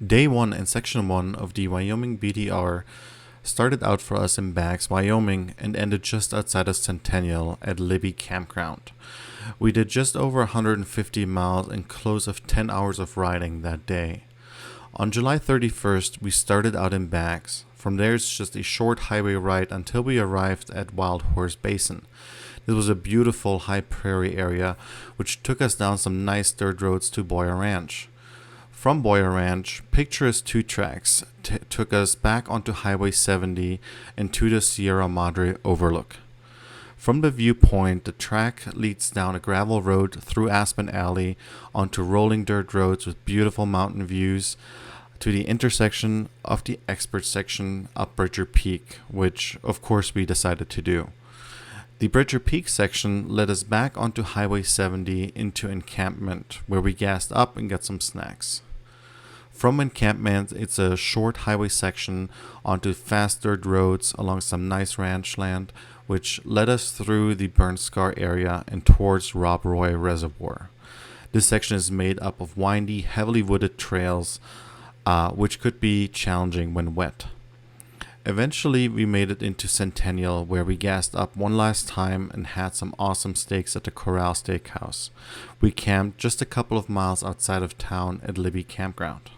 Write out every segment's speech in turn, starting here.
Day 1 and Section 1 of the Wyoming BDR started out for us in Baggs, Wyoming and ended just outside of Centennial at Libby Campground. We did just over 150 miles and close of 10 hours of riding that day. On July 31st, we started out in Baggs. From there, it's just a short highway ride until we arrived at Wild Horse Basin. This was a beautiful high prairie area, which took us down some nice dirt roads to Boyer Ranch. From Boyer Ranch, picturesque two tracks took us back onto Highway 70 and to the Sierra Madre Overlook. From the viewpoint, the track leads down a gravel road through Aspen Alley onto rolling dirt roads with beautiful mountain views to the intersection of the expert section up Bridger Peak, which of course we decided to do. The Bridger Peak section led us back onto Highway 70 into Encampment, where we gassed up and got some snacks. From Encampment, it's a short highway section onto fast dirt roads along some nice ranch land, which led us through the Burnt Scar area and towards Roy Reservoir. This section is made up of windy, heavily wooded trails, which could be challenging when wet. Eventually, we made it into Centennial, where we gassed up one last time and had some awesome steaks at the Corral Steakhouse. We camped just a couple of miles outside of town at Libby Campground.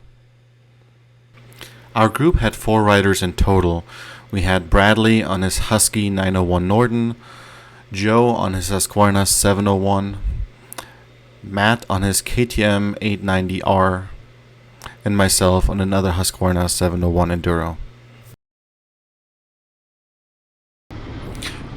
Our group had 4 riders in total. We had Bradley on his Husky 901 Norden, Joe on his Husqvarna 701, Matt on his KTM 890R, and myself on another Husqvarna 701 Enduro.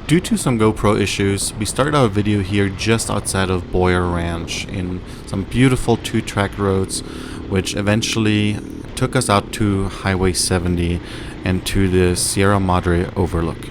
Due to some GoPro issues, we started our video here just outside of Boyer Ranch in some beautiful 2-track roads, which eventually took us out to Highway 70 and to the Sierra Madre Overlook.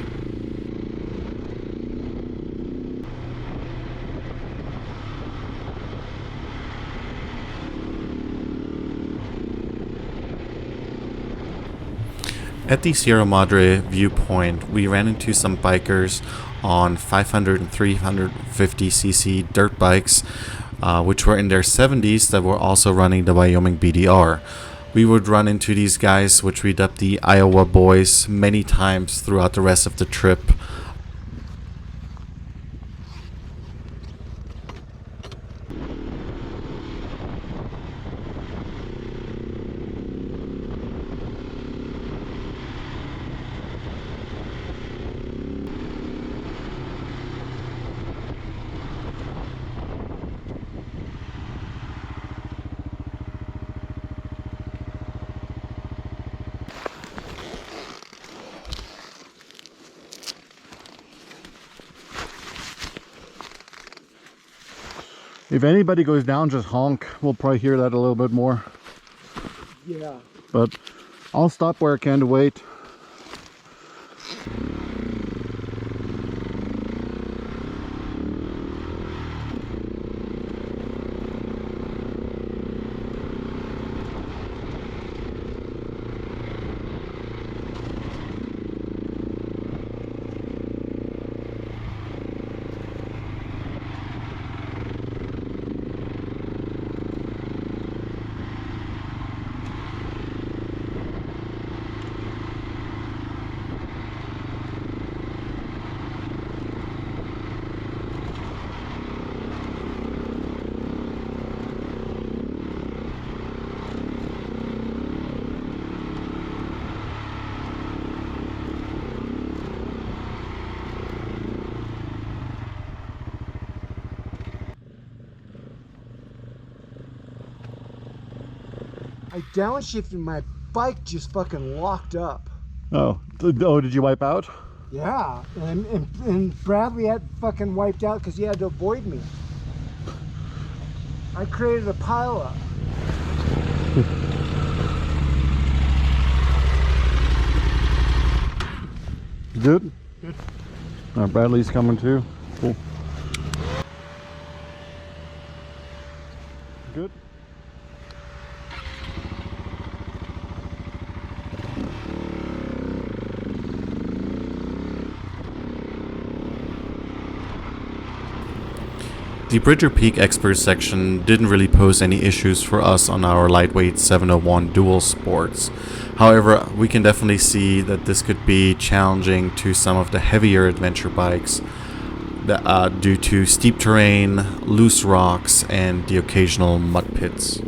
At the Sierra Madre viewpoint, we ran into some bikers on 500 and 350cc dirt bikes, which were in their 70s that were also running the Wyoming BDR. We would run into these guys, which we dubbed the Iowa Boys, many times throughout the rest of the trip. If anybody goes down, just honk. We'll probably hear that a little bit more. Yeah. But I'll stop where I can to wait. I downshifted, my bike just fucking locked up. Oh, did you wipe out? Yeah, and Bradley had fucking wiped out because he had to avoid me. I created a pileup. Good? Good. Bradley's coming too. Cool. Good. The Bridger Peak Expert section didn't really pose any issues for us on our lightweight 701 dual sports. However, we can definitely see that this could be challenging to some of the heavier adventure bikes due to steep terrain, loose rocks, and the occasional mud pits.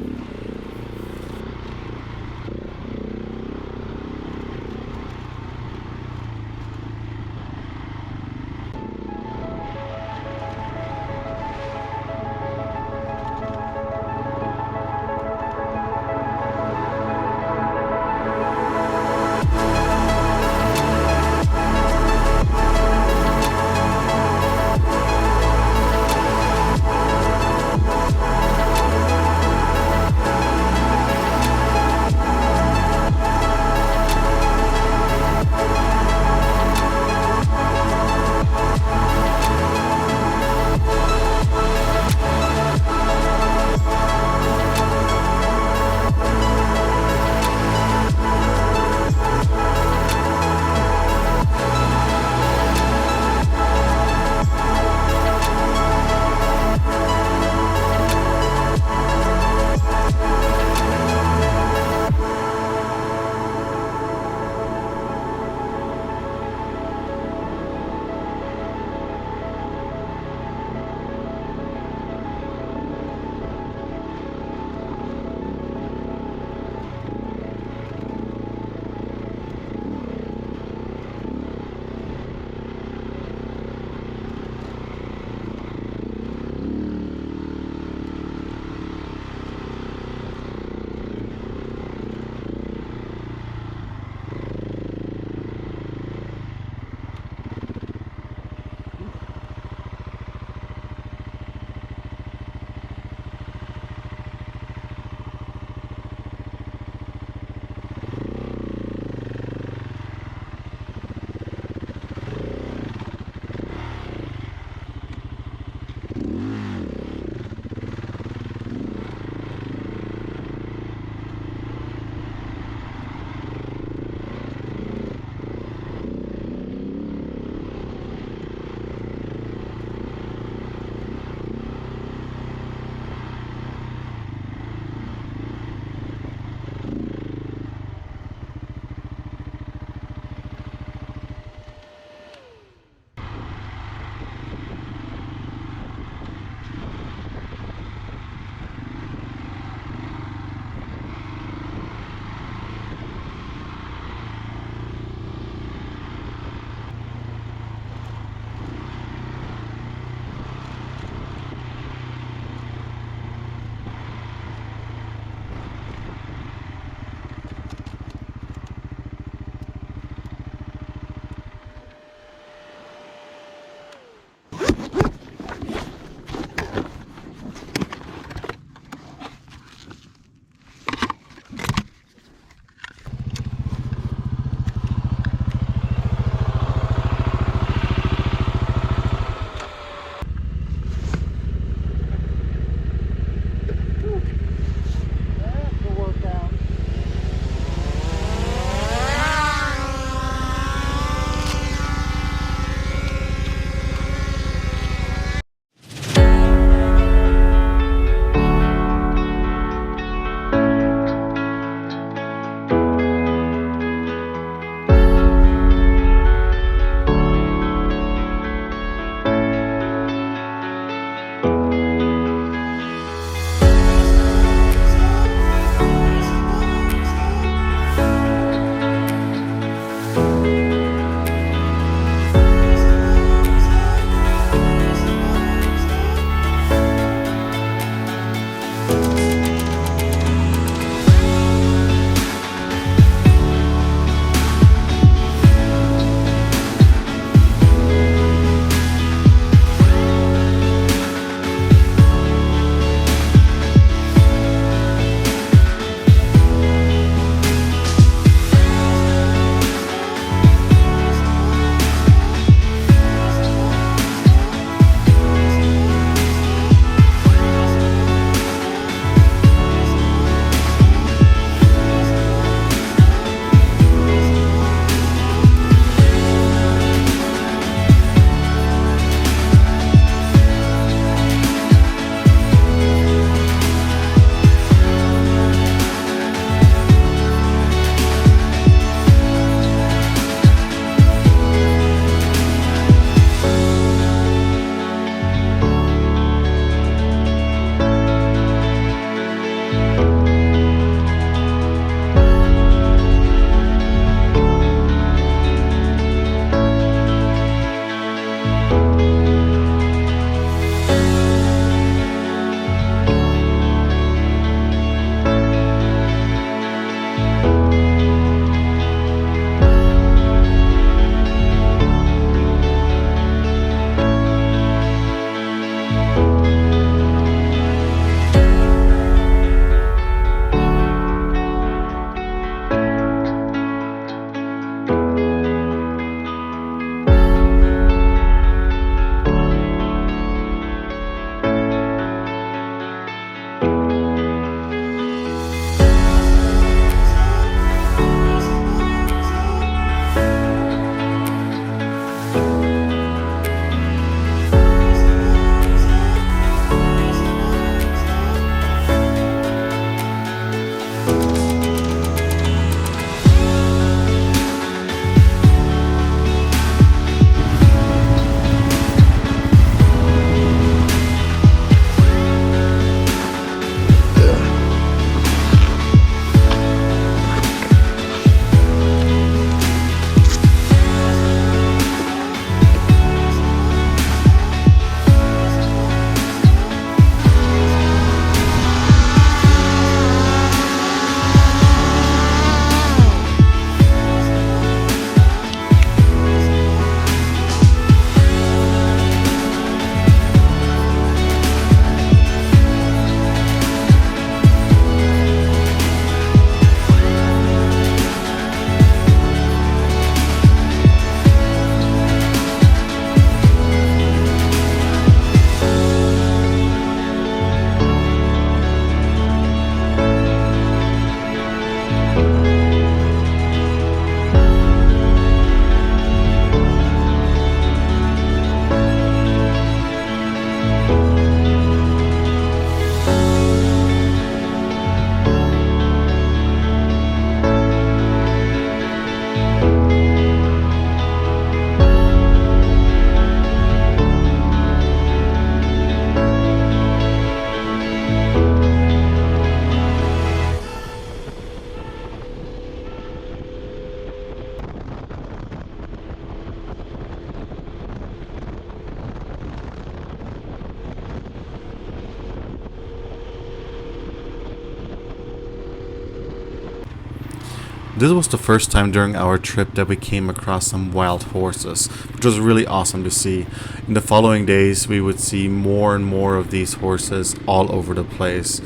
This was the first time during our trip that we came across some wild horses, which was really awesome to see. In the following days, we would see more and more of these horses all over the place.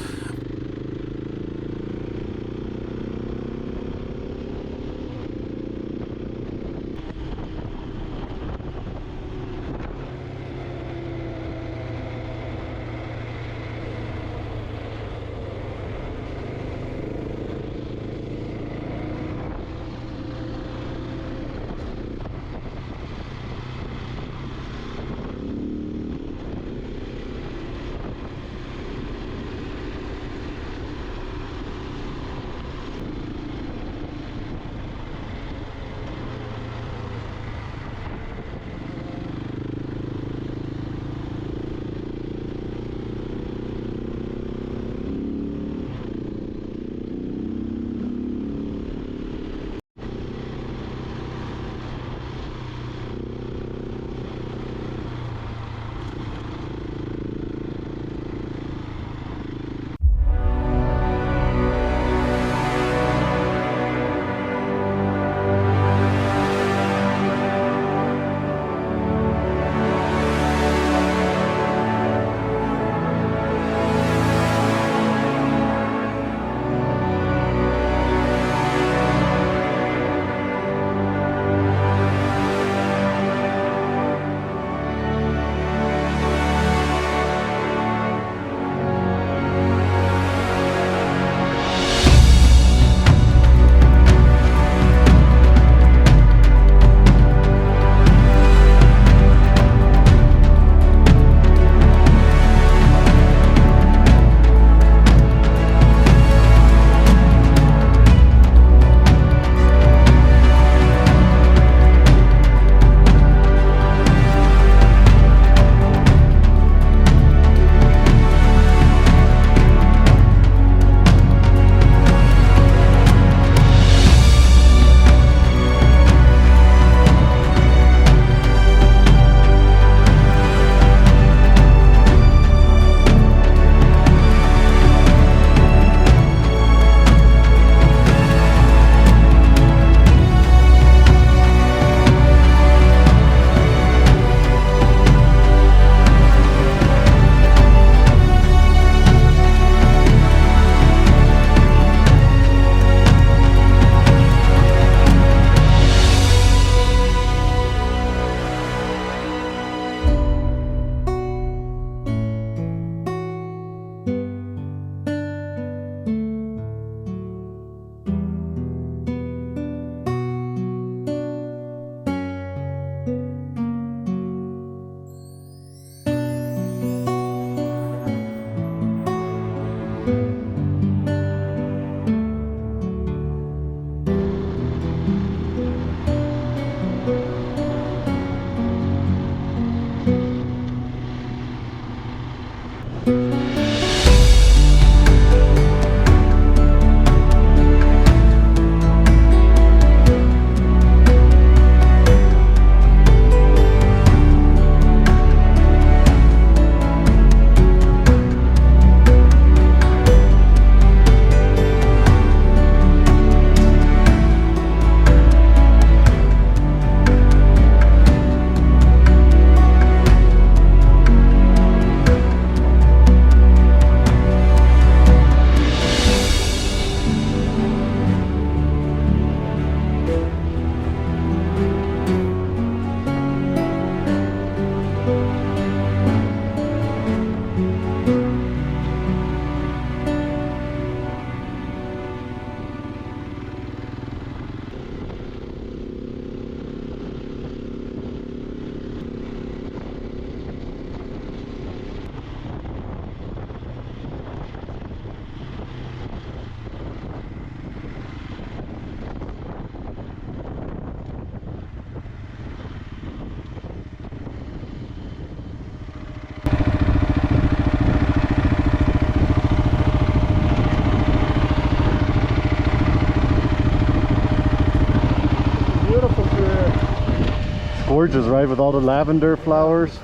gorgeous, right? With all the lavender flowers.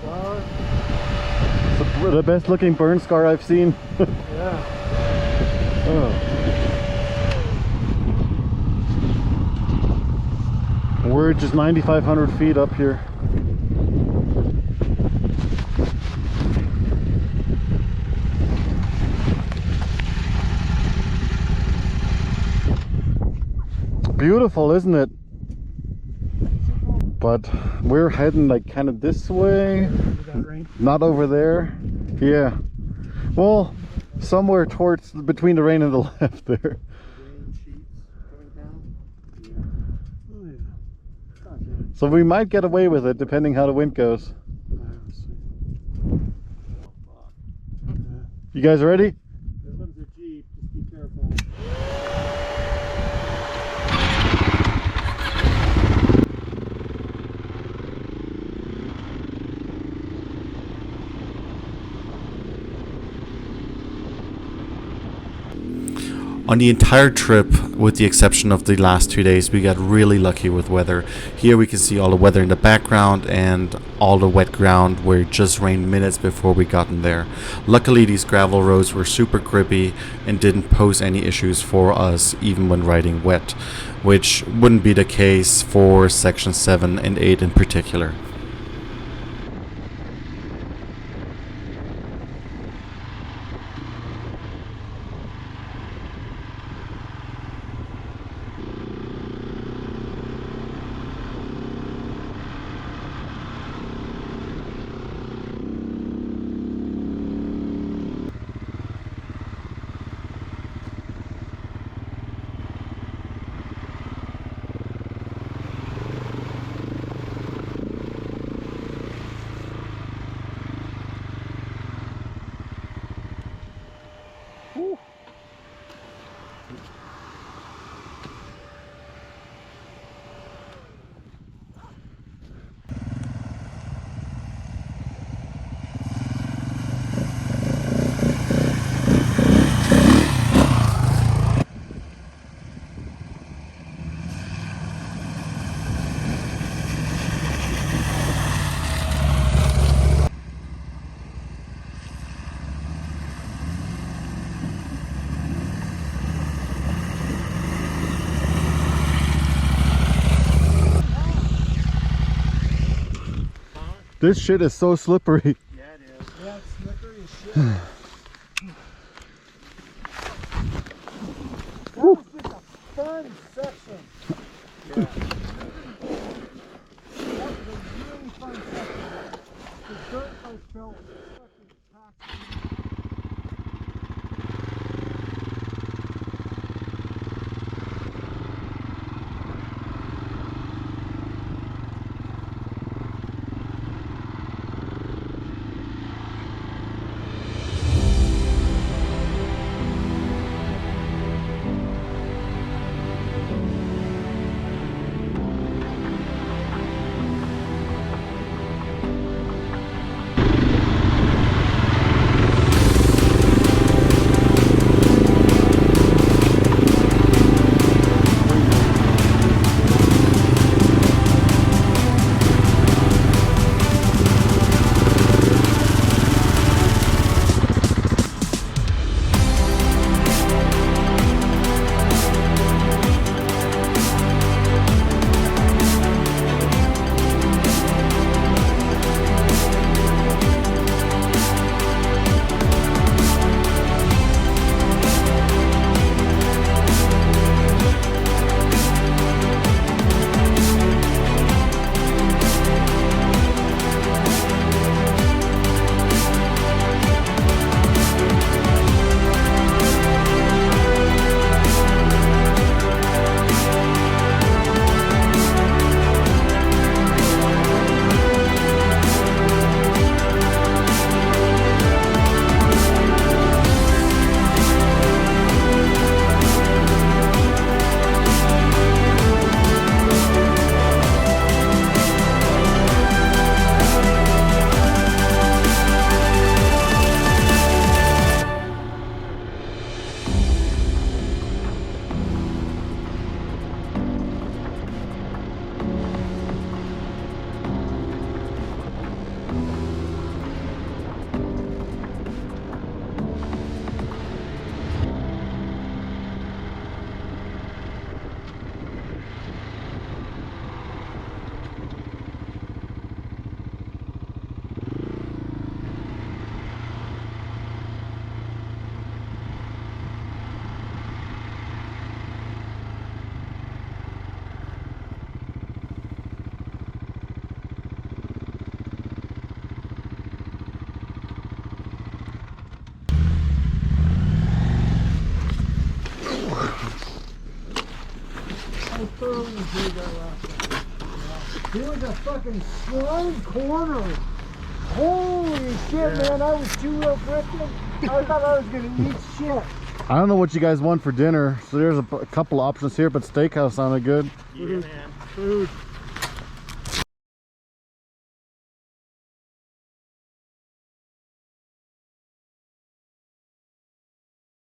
It's the best looking burn scar I've seen. Yeah. Oh. just 9,500 feet up here. Beautiful, isn't it? But we're heading like kind of this way, not over there. Yeah, well, somewhere towards between the rain and the left there. So we might get away with it depending how the wind goes. You guys ready? This one's a Jeep, just be careful. On the entire trip, with the exception of the last 2 days, we got really lucky with weather. Here we can see all the weather in the background and all the wet ground where it just rained minutes before we got in there. Luckily, these gravel roads were super grippy and didn't pose any issues for us even when riding wet, which wouldn't be the case for section 7 and 8 in particular. This shit is so slippery. Yeah, it is. Yeah, it's slippery as shit. That was just a fun section. Yeah. That was a really fun section. The dirt I felt was fucking packed. really enjoyed that last time. It was a fucking slime corner. Holy shit, man. I was too low drifting. I thought I was going to eat shit. I don't know what you guys want for dinner, so there's a couple options here, but steakhouse sounded good. Yeah, man. Food.